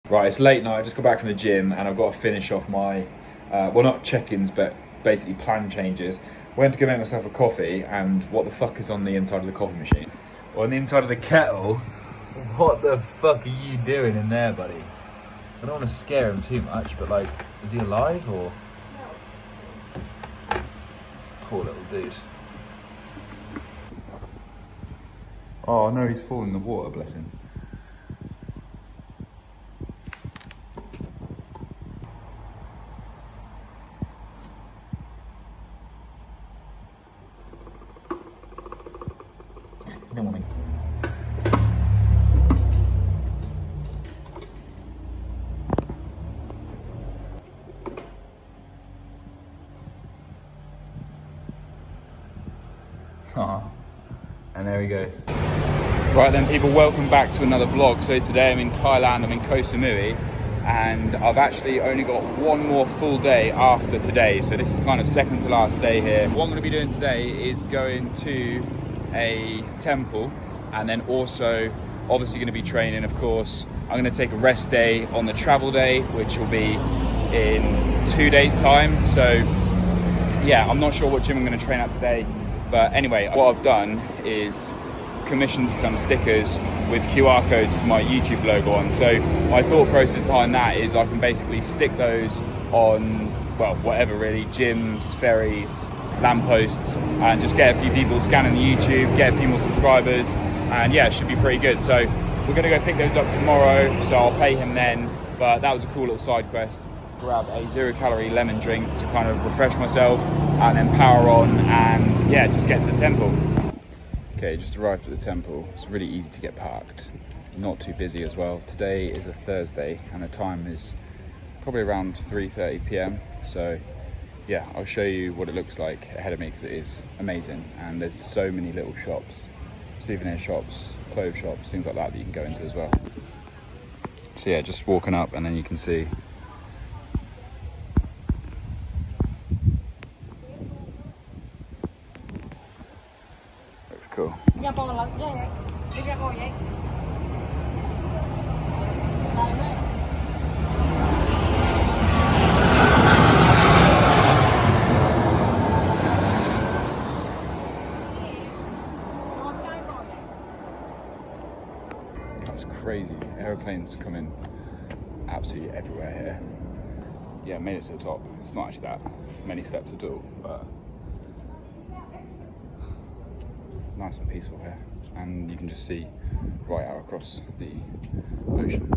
Right, it's late night. I just got back from the gym and I've got to finish off my, well, not check-ins, but basically plan changes. Went to go make myself a coffee, and what the fuck is on the inside of the coffee machine? Well, on the inside of the kettle, what the fuck are you doing in there, buddy? I don't want to scare him too much, but like, is he alive or? Poor little dude. Oh no, he's fallen in the water, bless him. No one. And there he goes. Right then people, welcome back to another vlog. So today I'm in Thailand, I'm in Koh Samui, and I've actually only got one more full day after today. So this is kind of second to last day here. What I'm going to be doing today is going to a temple, and then also obviously going to be training, of course. I'm going to take a rest day on the travel day, which will be in 2 days time. So yeah, I'm not sure what gym I'm going to train at today, but anyway, what I've done is commissioned some stickers with QR codes to my YouTube logo on. So my thought process behind that is I can basically stick those on, well, whatever really, gyms, ferries, lampposts, and just get a few people scanning the YouTube, get a few more subscribers, and yeah, it should be pretty good. So we're gonna go pick those up tomorrow, so I'll pay him then. But that was a cool little side quest. Grab a 0-calorie lemon drink to kind of refresh myself, and then power on, and yeah, just get to the temple. Okay, just arrived at the temple. It's really easy to get parked, not too busy as well. Today is a Thursday and the time is probably around 3:30 p.m. So yeah, I'll show you what it looks like ahead of me, because it is amazing. And there's so many little shops, souvenir shops, clothes shops, things like that you can go into as well. So yeah, just walking up and then you can see. Looks cool. That's crazy. Aeroplanes come in absolutely everywhere here. Yeah, made it to the top. It's not actually that many steps at all, but nice and peaceful here. And you can just see right out across the ocean.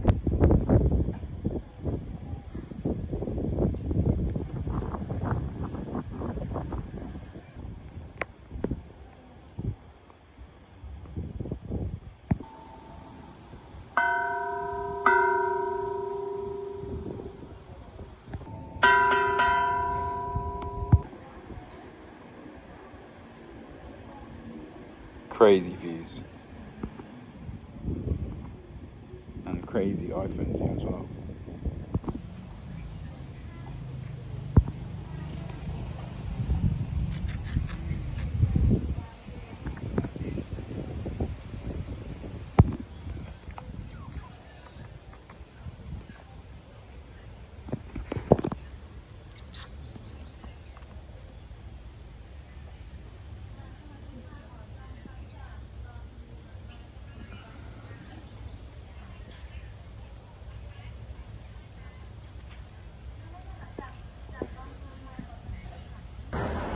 Crazy views. And crazy iPhones here as well.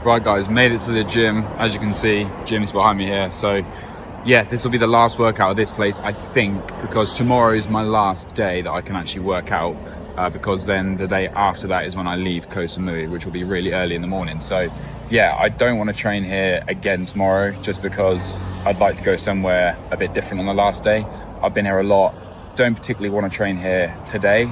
Right guys, made it to the gym. As you can see, gym's behind me here. So yeah, this will be the last workout of this place, I think, because tomorrow is my last day that I can actually work out, because then the day after that is when I leave Koh Samui, which will be really early in the morning. So yeah, I don't want to train here again tomorrow, just because I'd like to go somewhere a bit different on the last day. I've been here a lot, don't particularly want to train here today,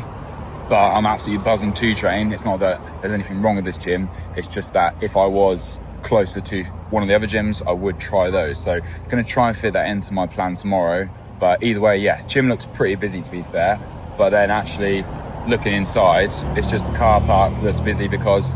but I'm absolutely buzzing to train. It's not that there's anything wrong with this gym, it's just that if I was closer to one of the other gyms, I would try those. So I'm going to try and fit that into my plan tomorrow. But either way, yeah, gym looks pretty busy to be fair, but then actually looking inside, it's just the car park that's busy because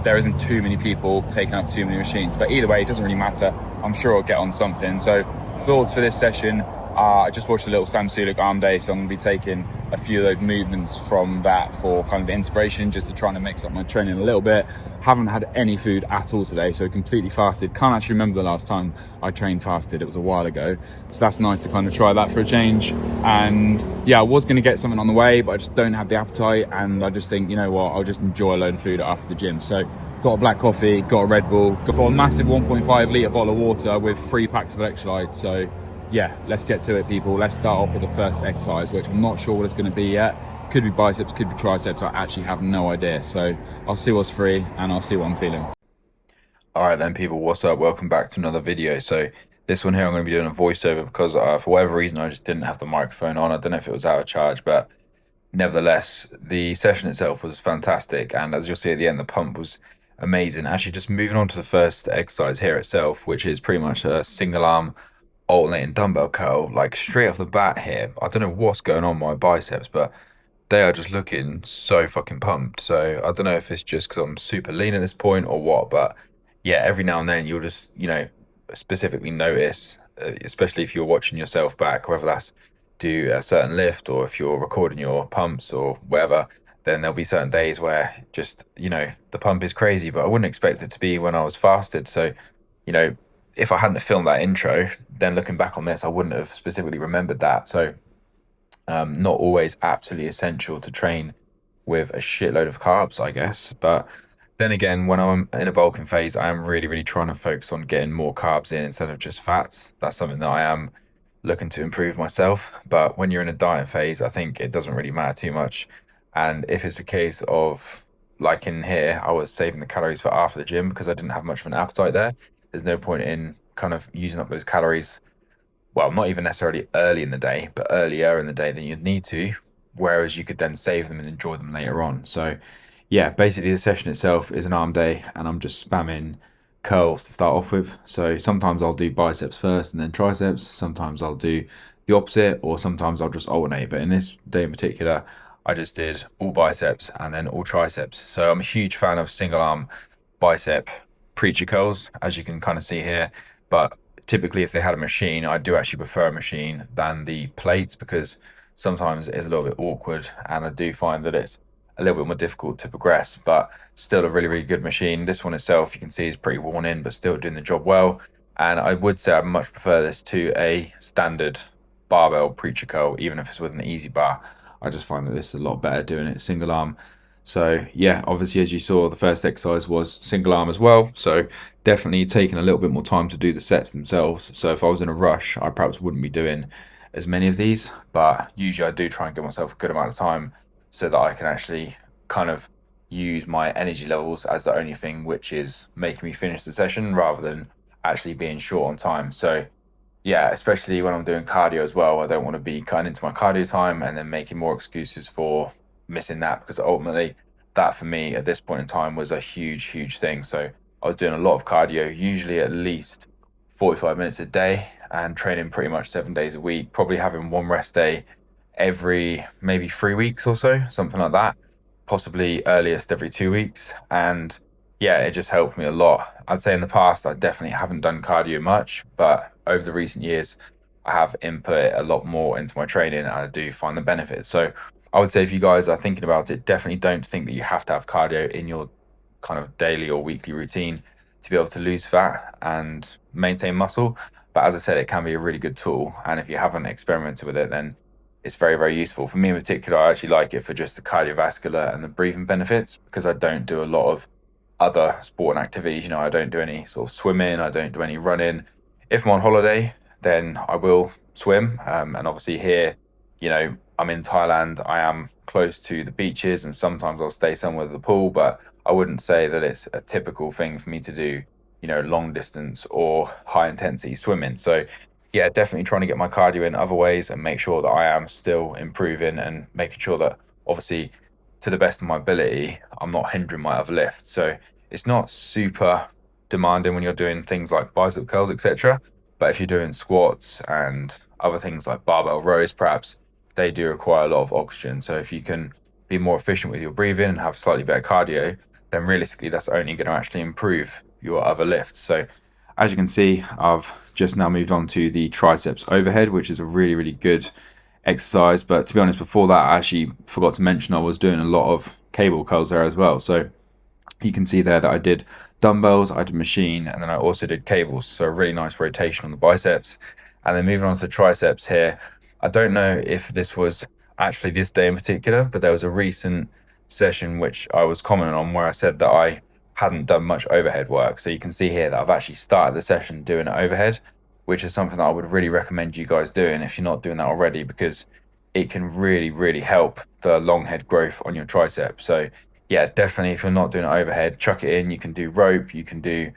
there isn't too many people taking up too many machines. But either way, it doesn't really matter. I'm sure I'll get on something. So thoughts for this session, I just watched a little Samui arm day, so I'm going to be taking a few of those movements from that for kind of inspiration, just to try to mix up my training a little bit. Haven't had any food at all today, so completely fasted. Can't actually remember the last time I trained fasted. It was a while ago, so that's nice to kind of try that for a change. And yeah, I was going to get something on the way, but I just don't have the appetite, and I just think, you know what, I'll just enjoy a load of food after the gym. So got a black coffee, got a Red Bull, got a massive 1.5 litre bottle of water with 3 packs of electrolytes. So yeah, let's get to it, people. Let's start off with the first exercise, which I'm not sure what it's going to be yet. Could be biceps, could be triceps. I actually have no idea. So I'll see what's free and I'll see what I'm feeling. All right then, people, what's up? Welcome back to another video. So this one here, I'm going to be doing a voiceover because for whatever reason, I just didn't have the microphone on. I don't know if it was out of charge, but nevertheless, the session itself was fantastic. And as you'll see at the end, the pump was amazing. Actually, just moving on to the first exercise here itself, which is pretty much a single arm alternating dumbbell curl. Like straight off the bat here, I don't know what's going on with my biceps, but they are just looking so fucking pumped. So I don't know if it's just because I'm super lean at this point or what, but yeah, every now and then you'll just, specifically notice, especially if you're watching yourself back, whether that's do a certain lift or if you're recording your pumps or whatever, then there'll be certain days where just, the pump is crazy, but I wouldn't expect it to be when I was fasted. So, you know, if I hadn't filmed that intro, then looking back on this, I wouldn't have specifically remembered that. So, not always absolutely essential to train with a shitload of carbs, I guess. But then again, when I'm in a bulking phase, I am really, really trying to focus on getting more carbs in instead of just fats. That's something that I am looking to improve myself. But when you're in a diet phase, I think it doesn't really matter too much. And if it's a case of, like in here, I was saving the calories for after the gym because I didn't have much of an appetite there. There's no point in kind of using up those calories, well, not even necessarily early in the day, but earlier in the day than you'd need to, whereas you could then save them and enjoy them later on. So yeah, basically the session itself is an arm day and I'm just spamming curls to start off with. So sometimes I'll do biceps first and then triceps. Sometimes I'll do the opposite, or sometimes I'll just alternate. But in this day in particular, I just did all biceps and then all triceps. So I'm a huge fan of single arm bicep preacher curls, as you can kind of see here. But typically, if they had a machine, I do actually prefer a machine than the plates because sometimes it is a little bit awkward and I do find that it's a little bit more difficult to progress, but still a really, really good machine. This one itself, you can see is pretty worn in, but still doing the job well. And I would say I much prefer this to a standard barbell preacher curl, even if it's with an easy bar. I just find that this is a lot better doing it single arm. So yeah, obviously, as you saw, the first exercise was single arm as well. So definitely taking a little bit more time to do the sets themselves. So if I was in a rush, I perhaps wouldn't be doing as many of these, but usually I do try and give myself a good amount of time so that I can actually kind of use my energy levels as the only thing which is making me finish the session rather than actually being short on time. So yeah, especially when I'm doing cardio as well, I don't want to be cutting into my cardio time and then making more excuses for missing that, because ultimately that for me at this point in time was a huge, huge thing. So I was doing a lot of cardio, usually at least 45 minutes a day, and training pretty much 7 days a week, probably having one rest day every maybe 3 weeks or so, something like that, possibly earliest every 2 weeks. And yeah, it just helped me a lot. I'd say in the past, I definitely haven't done cardio much, but over the recent years, I have input a lot more into my training and I do find the benefits. So I would say if you guys are thinking about it, definitely don't think that you have to have cardio in your kind of daily or weekly routine to be able to lose fat and maintain muscle. But as I said, it can be a really good tool. And if you haven't experimented with it, then it's very, very useful. For me in particular, I actually like it for just the cardiovascular and the breathing benefits because I don't do a lot of other sport and activities. I don't do any sort of swimming, I don't do any running. If I'm on holiday, then I will swim. And obviously here, I'm in Thailand, I am close to the beaches and sometimes I'll stay somewhere with the pool, but I wouldn't say that it's a typical thing for me to do, long distance or high intensity swimming. So yeah, definitely trying to get my cardio in other ways and make sure that I am still improving and making sure that obviously to the best of my ability, I'm not hindering my other lifts. So it's not super demanding when you're doing things like bicep curls, etc. But if you're doing squats and other things like barbell rows, perhaps they do require a lot of oxygen. So if you can be more efficient with your breathing and have slightly better cardio, then realistically that's only going to actually improve your other lifts. So As you can see, I've just now moved on to the triceps overhead, which is a really good exercise. But to be honest, before that, I actually forgot to mention I was doing a lot of cable curls there as well. So you can see there that I did dumbbells, I did machine, and then I also did cables. So a really nice rotation on the biceps. And then moving on to the triceps here, I don't know if this was actually this day in particular, but there was a recent session which I was commenting on where I said that I hadn't done much overhead work. So you can see here that I've actually started the session doing overhead, which is something that I would really recommend you guys doing if you're not doing that already, because it can really help the long head growth on your triceps. So yeah, definitely if you're not doing overhead, chuck it in. You can do rope, you can do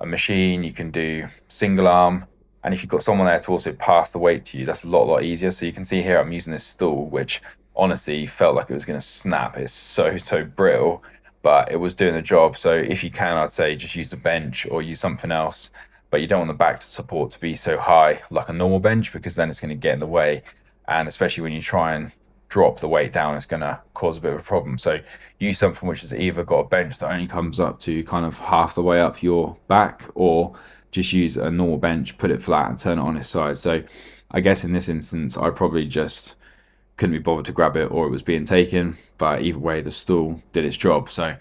a machine, you can do single arm. And if you've got someone there to also pass the weight to you, that's a lot easier. So you can see here I'm using this stool, which honestly felt like it was going to snap. It's so brittle, but it was doing the job. So if you can, I'd say just use the bench or use something else, but you don't want the back support to be so high like a normal bench, because then it's going to get in the way. And especially when you try and drop the weight down, it's going to cause a bit of a problem. So use something which has either got a bench that only comes up to kind of half the way up your back, or just use a normal bench, put it flat and turn it on its side. So I guess in this instance, I probably just couldn't be bothered to grab it, or it was being taken, but either way the stool did its job. So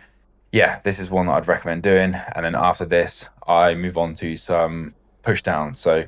yeah, this is one that I'd recommend doing. And then after this, I move on to some push downs. So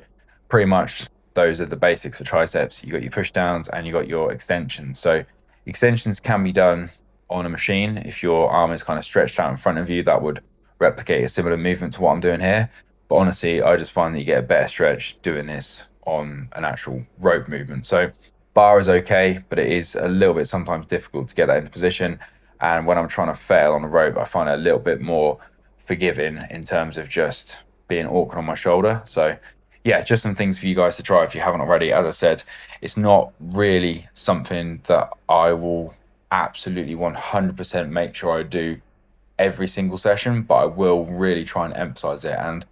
pretty much those are the basics for triceps. You got your push downs and you got your extensions. So extensions can be done on a machine. If your arm is kind of stretched out in front of you, that would replicate a similar movement to what I'm doing here. But honestly, I just find that you get a better stretch doing this on an actual rope movement. So bar is okay, but it is a little bit sometimes difficult to get that into position. And when I'm trying to fail on a rope, I find it a little bit more forgiving in terms of just being awkward on my shoulder. So yeah, just some things for you guys to try if you haven't already. As I said, it's not really something that I will absolutely 100% make sure I do every single session, but I will really try and emphasize it. And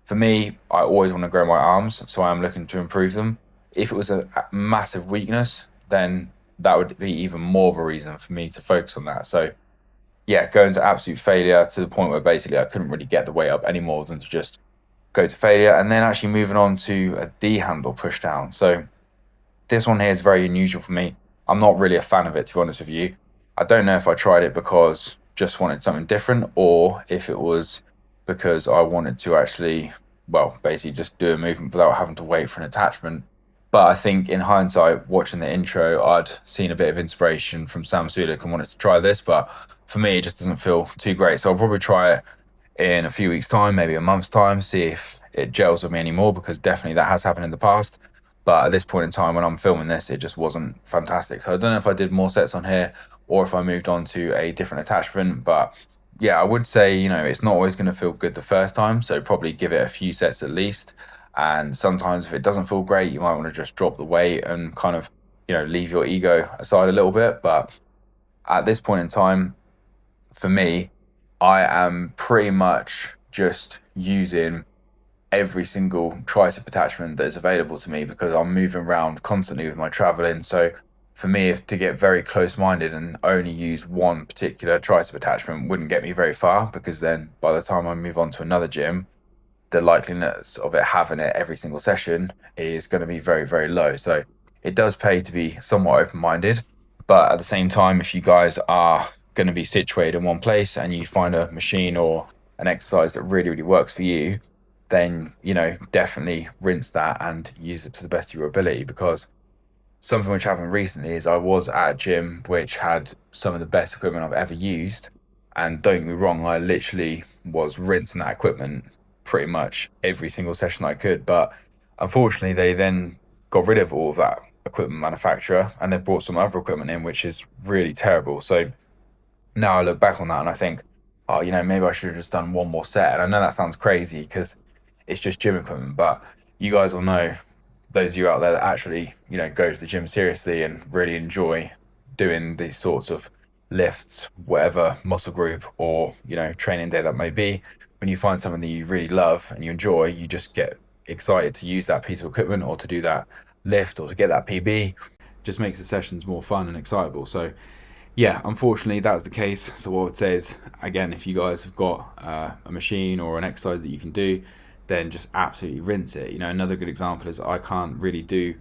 for me, I always want to grow my arms, so I'm looking to improve them. If it was a massive weakness, then that would be even more of a reason for me to focus on that. So yeah, going to absolute failure to the point where basically I couldn't really get the weight up any more than to just go to failure. And then actually moving on to a D handle push down. So this one here is very unusual for me. I'm not really a fan of it, to be honest with you. I don't know if I tried it because just wanted something different, or if it was because I wanted to actually, well, basically just do a movement without having to wait for an attachment. But I think in hindsight, watching the intro, I'd seen a bit of inspiration from Sam Sulek and wanted to try this, but for me, it just doesn't feel too great. So I'll probably try it in a few weeks' time, maybe a month's time, see if it gels with me anymore, because definitely that has happened in the past. But at this point in time, when I'm filming this, it just wasn't fantastic. So I don't know if I did more sets on here or if I moved on to a different attachment. But yeah, I would say, you know, it's not always going to feel good the first time. So probably give it a few sets at least. And sometimes if it doesn't feel great, you might want to just drop the weight and kind of, you know, leave your ego aside a little bit. But at this point in time, for me, I am pretty much just using every single tricep attachment that is available to me, because I'm moving around constantly with my traveling. So for me, if to get very close-minded and only use one particular tricep attachment wouldn't get me very far, because then by the time I move on to another gym, the likeliness of it having it every single session is going to be very low. So it does pay to be somewhat open-minded, but at the same time, if you guys are going to be situated in one place and you find a machine or an exercise that really works for you, then, you know, definitely rinse that and use it to the best of your ability. Because something which happened recently is I was at a gym which had some of the best equipment I've ever used, and don't get me wrong, I literally was rinsing that equipment pretty much every single session I could. But unfortunately, they then got rid of all of that equipment manufacturer and they've brought some other equipment in, which is really terrible. So now I look back on that and I think, oh, you know, maybe I should have just done one more set. And I know that sounds crazy because it's just gym equipment, but you guys will know, those of you out there that actually, you know, go to the gym seriously and really enjoy doing these sorts of lifts, whatever muscle group or, you know, training day that may be, when you find something that you really love and you enjoy, you just get excited to use that piece of equipment or to do that lift or to get that PB. Just makes the sessions more fun and excitable. So yeah, unfortunately that was the case. So what I would say is, again, if you guys have got a machine or an exercise that you can do, then just absolutely rinse it. You know, another good example is I can't really do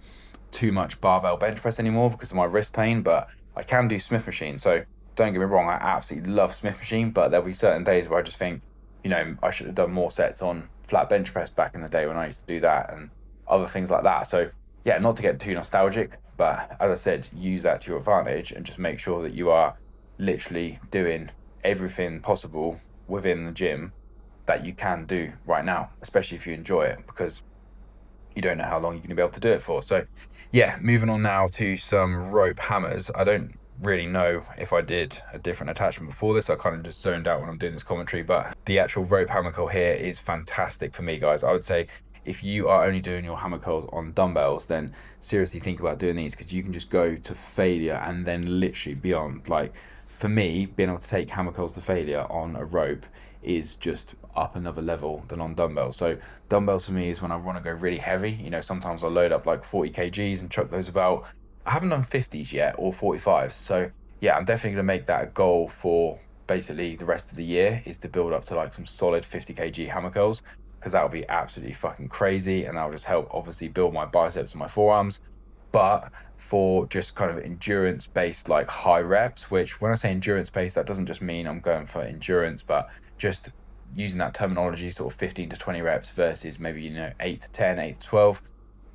too much barbell bench press anymore because of my wrist pain, but I can do Smith machine. So don't get me wrong, I absolutely love Smith machine, but there'll be certain days where I just think, you know, I should have done more sets on flat bench press back in the day when I used to do that, and other things like that. So yeah, not to get too nostalgic, but as I said, use that to your advantage and just make sure that you are literally doing everything possible within the gym that you can do right now, especially if you enjoy it, because you don't know how long you're going to be able to do it for. So yeah, moving on now to some rope hammers. I don't really know if I did a different attachment before this. I kind of just zoned out when I'm doing this commentary, but the actual rope hammer curl here is fantastic for me, guys. I would say if you are only doing your hammer curls on dumbbells, then seriously think about doing these, because you can just go to failure and then literally beyond. Like for me, being able to take hammer curls to failure on a rope is just up another level than on dumbbells. So dumbbells for me is when I want to go really heavy. You know, sometimes I'll load up like 40 kgs and chuck those about. I haven't done 50s yet, or 45s. So yeah, I'm definitely going to make that a goal for basically the rest of the year, is to build up to like some solid 50 kg hammer curls, because that will be absolutely fucking crazy, and that'll just help obviously build my biceps and my forearms. But for just kind of endurance based like high reps, which when I say endurance based, that doesn't just mean I'm going for endurance, but just using that terminology, sort of 15 to 20 reps versus maybe, you know, 8 to 10, 8 to 12,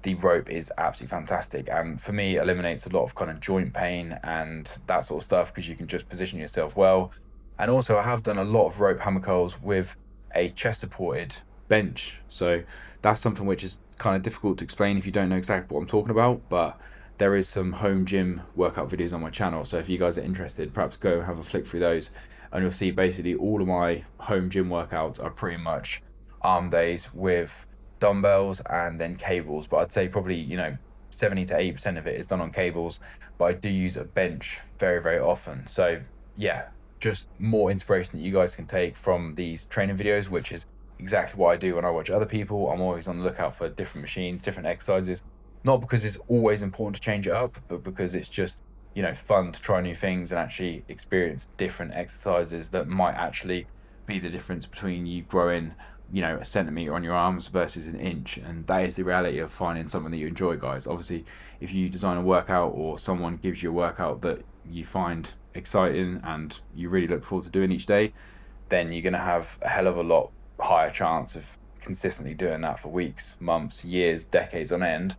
the rope is absolutely fantastic. And for me, eliminates a lot of kind of joint pain and that sort of stuff, because you can just position yourself well. And also I have done a lot of rope hammer curls with a chest supported bench. So that's something which is kind of difficult to explain if you don't know exactly what I'm talking about, but there is some home gym workout videos on my channel. So if you guys are interested, perhaps go have a flick through those, and you'll see basically all of my home gym workouts are pretty much arm days with dumbbells and then cables. But I'd say probably, you know, 70 to 80% of it is done on cables, but I do use a bench very, very often. So yeah, just more inspiration that you guys can take from these training videos, which is exactly what I do when I watch other people. I'm always on the lookout for different machines, different exercises, not because it's always important to change it up, but because it's just, you know, fun to try new things and actually experience different exercises that might actually be the difference between you growing, you know, a centimeter on your arms versus an inch. And that is the reality of finding something that you enjoy, guys. Obviously, if you design a workout or someone gives you a workout that you find exciting and you really look forward to doing each day, then you're going to have a hell of a lot higher chance of consistently doing that for weeks, months, years, decades on end,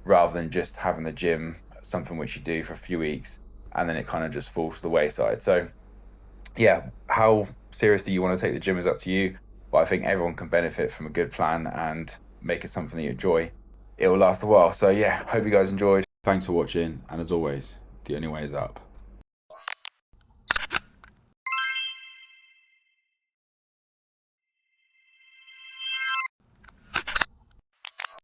rather than just having the gym something which you do for a few weeks and then it kind of just falls to the wayside. So yeah, how seriously you want to take the gym is up to you, but I think everyone can benefit from a good plan and make it something that you enjoy. It will last a while. So yeah, hope you guys enjoyed. Thanks for watching, and as always, the only way is up.